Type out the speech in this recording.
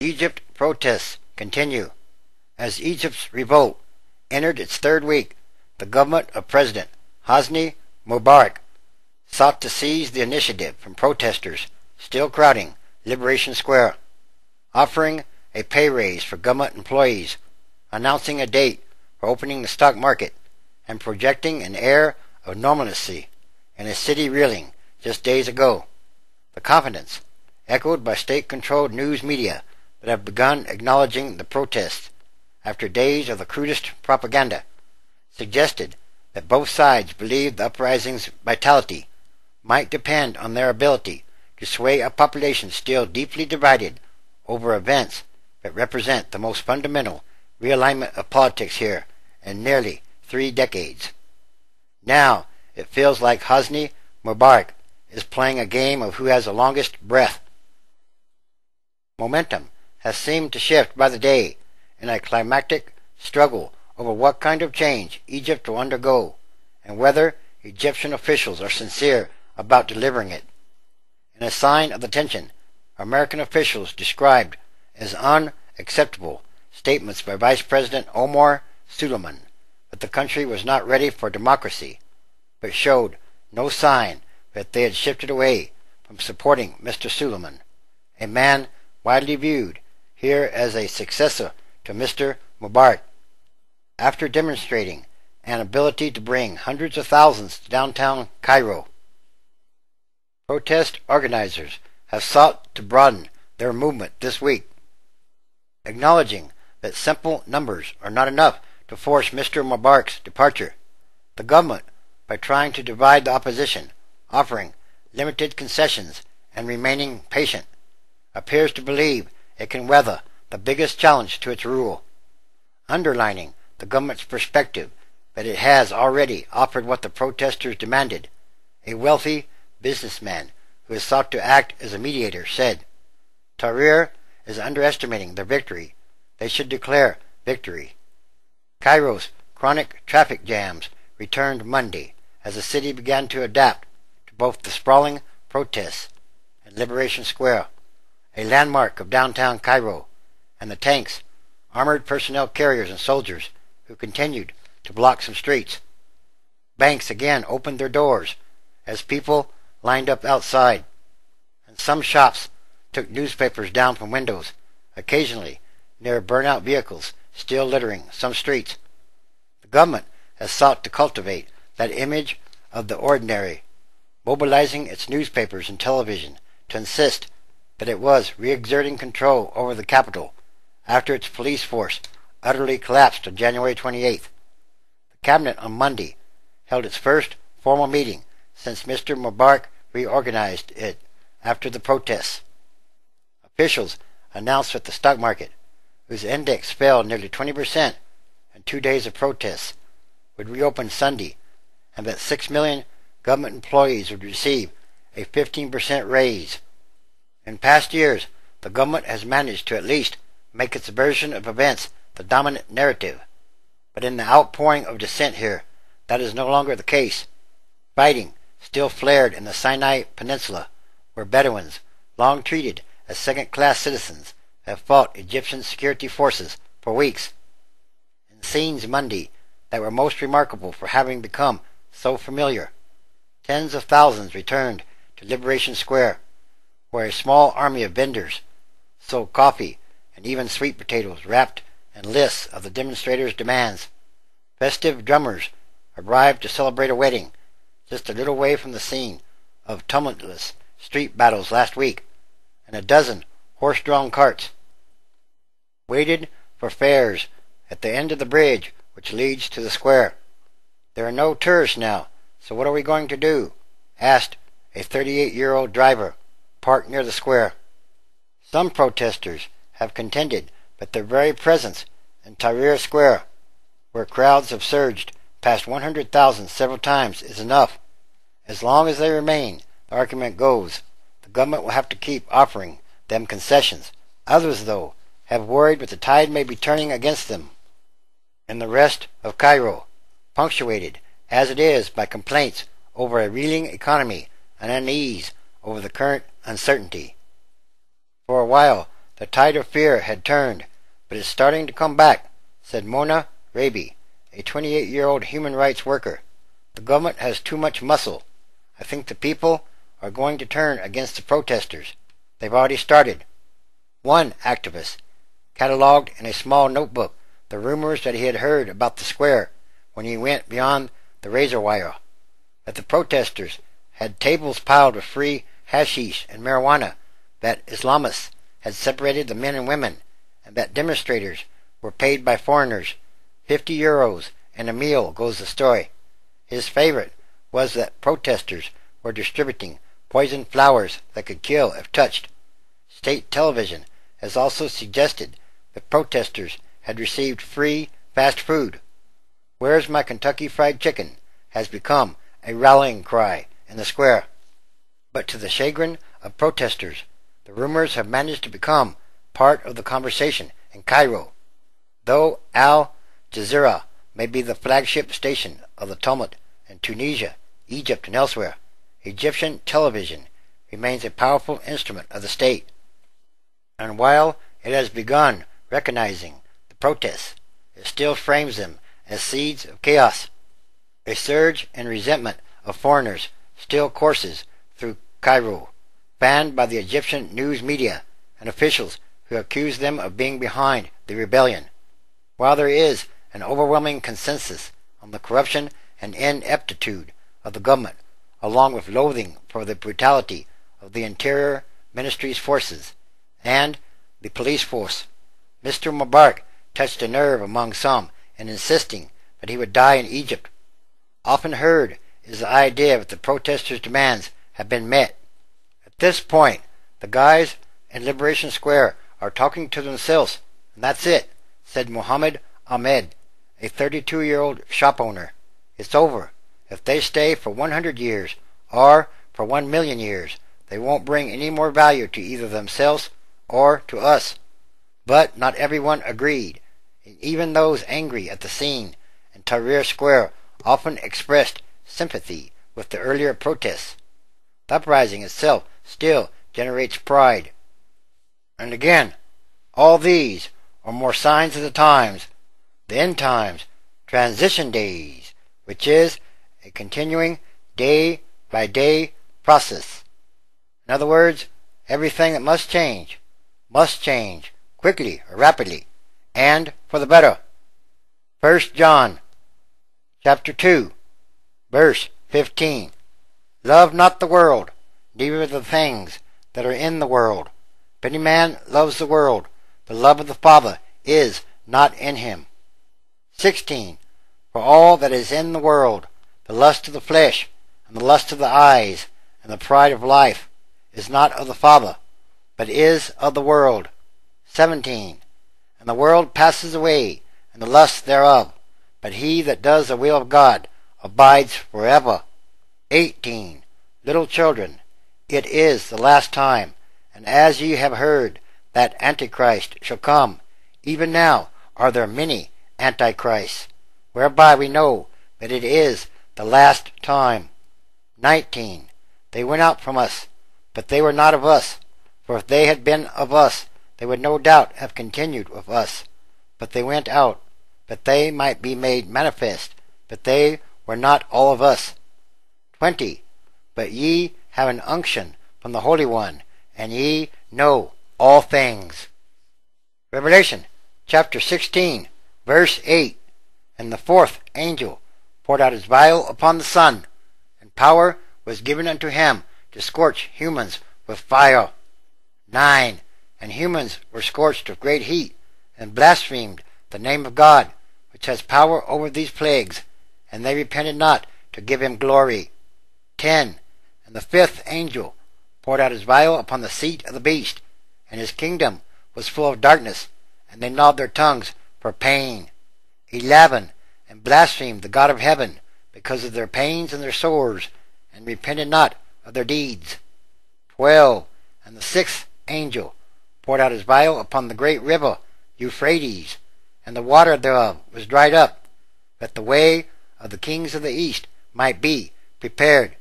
Egypt protests continue. As Egypt's revolt entered its third week, the government of President Hosni Mubarak sought to seize the initiative from protesters still crowding Liberation Square, offering a pay raise for government employees, announcing a date for opening the stock market, and projecting an air of normalcy in a city reeling just days ago. The confidence, echoed by state-controlled news media that have begun acknowledging the protests after days of the crudest propaganda, suggested that both sides believed the uprising's vitality might depend on their ability to sway a population still deeply divided over events that represent the most fundamental realignment of politics here in nearly 3 decades. Now it feels like Hosni Mubarak is playing a game of who has the longest breath. Momentum has seemed to shift by the day in a climactic struggle over what kind of change Egypt will undergo and whether Egyptian officials are sincere about delivering it. In a sign of the tension, American officials described as unacceptable statements by Vice President Omar Suleiman that the country was not ready for democracy, but showed no sign that they had shifted away from supporting Mr. Suleiman, a man widely viewed here as a successor to Mr. Mubarak. After demonstrating an ability to bring hundreds of thousands to downtown Cairo, protest organizers have sought to broaden their movement this week, acknowledging that simple numbers are not enough to force Mr. Mubarak's departure. The government, by trying to divide the opposition, offering limited concessions and remaining patient, appears to believe it can weather the biggest challenge to its rule, underlining the government's perspective that it has already offered what the protesters demanded. A wealthy businessman who has sought to act as a mediator said, "Tahrir is underestimating their victory. They should declare victory." Cairo's chronic traffic jams returned Monday as the city began to adapt to both the sprawling protests in Liberation Square, a landmark of downtown Cairo, and the tanks, armored personnel carriers, and soldiers who continued to block some streets. Banks again opened their doors as people lined up outside, and some shops took newspapers down from windows, occasionally near burnout vehicles still littering some streets. The government has sought to cultivate that image of the ordinary, mobilizing its newspapers and television to insist that it was re-exerting control over the capital after its police force utterly collapsed on January 28th. The cabinet on Monday held its first formal meeting since Mr. Mubarak reorganized it after the protests. Officials announced that the stock market, whose index fell nearly 20% in 2 days of protests, would reopen Sunday, and that 6 million government employees would receive a 15% raise. In past years, the government has managed to at least make its version of events the dominant narrative. But in the outpouring of dissent here, that is no longer the case. Fighting still flared in the Sinai Peninsula, where Bedouins, long treated as second-class citizens, have fought Egyptian security forces for weeks. In scenes Monday that were most remarkable for having become so familiar, tens of thousands returned to Liberation Square, where a small army of vendors sold coffee and even sweet potatoes wrapped in lists of the demonstrators' demands. Festive drummers arrived to celebrate a wedding just a little way from the scene of tumultuous street battles last week, and a dozen horse-drawn carts waited for fares at the end of the bridge which leads to the square. "There are no tourists now, so what are we going to do?" asked a 38-year-old driver parked near the square. Some protesters have contended that their very presence in Tahrir Square, where crowds have surged past 100,000 several times, is enough. As long as they remain, the argument goes, the government will have to keep offering them concessions. Others, though, have worried that the tide may be turning against them. In the rest of Cairo, punctuated as it is by complaints over a reeling economy and unease over the current uncertainty. For a while, The tide of fear had turned, but it's starting to come back, said Mona Raby, a 28-year-old human rights worker. The government has too much muscle. I think the people are going to turn against the protesters. They've already started. One activist catalogued in a small notebook the rumors that he had heard about the square when he went beyond the razor wire, that the protesters had tables piled with free hashish and marijuana, that Islamists had separated the men and women, and that demonstrators were paid by foreigners 50 euros and a meal, goes the story. His favorite was that protesters were distributing poisoned flowers that could kill if touched. State television has also suggested that protesters had received free fast food. "Where's my Kentucky Fried Chicken?" has become a rallying cry in the square. But to the chagrin of protesters, the rumors have managed to become part of the conversation in Cairo. Though Al Jazeera may be the flagship station of the tumult in Tunisia, Egypt, and elsewhere, Egyptian television remains a powerful instrument of the state. And while it has begun recognizing the protests, it still frames them as seeds of chaos. A surge in resentment of foreigners still courses through Cairo, fanned by the Egyptian news media and officials who accuse them of being behind the rebellion. While there is an overwhelming consensus on the corruption and ineptitude of the government, along with loathing for the brutality of the Interior Ministry's forces and the police force, Mr. Mubarak touched a nerve among some in insisting that he would die in Egypt. Often heard is the idea that the protesters' demands have been met. At this point, the guys in Liberation Square are talking to themselves, and that's it, said Mohammed Ahmed, a 32-year-old shop owner. It's over. If they stay for 100 years, or for 1 million years, they won't bring any more value to either themselves or to us. But not everyone agreed. Even those angry at the scene in Tahrir Square often expressed sympathy with the earlier protests. The uprising itself still generates pride. And again, all these are more signs of the times, the end times, transition days, which is a continuing day-by-day process. In other words, everything that must change quickly or rapidly, and for the better. 1 John chapter 2, verse 15. Love not the world, neither the things that are in the world. If any man loves the world, the love of the Father is not in him. 16. For all that is in the world, the lust of the flesh, and the lust of the eyes, and the pride of life, is not of the Father, but is of the world. 17. And the world passes away, and the lust thereof, but he that does the will of God abides forever. 18. Little children, it is the last time, and as ye have heard that Antichrist shall come, even now are there many Antichrists, whereby we know that it is the last time. 19. They went out from us, but they were not of us, for if they had been of us, they would no doubt have continued with us. But they went out, that they might be made manifest, that they were not all of us. 20. But ye have an unction from the Holy One, and ye know all things. Revelation chapter 16, verse 8. And the fourth angel poured out his vial upon the sun, and power was given unto him to scorch humans with fire. 9. And humans were scorched with great heat, and blasphemed the name of God, which has power over these plagues, and they repented not to give him glory. 10. And the fifth angel poured out his vial upon the seat of the beast, and his kingdom was full of darkness, and they gnawed their tongues for pain. 11. And blasphemed the God of heaven, because of their pains and their sores, and repented not of their deeds. 12. And the sixth angel poured out his vial upon the great river Euphrates, and the water thereof was dried up, that the way of the kings of the east might be prepared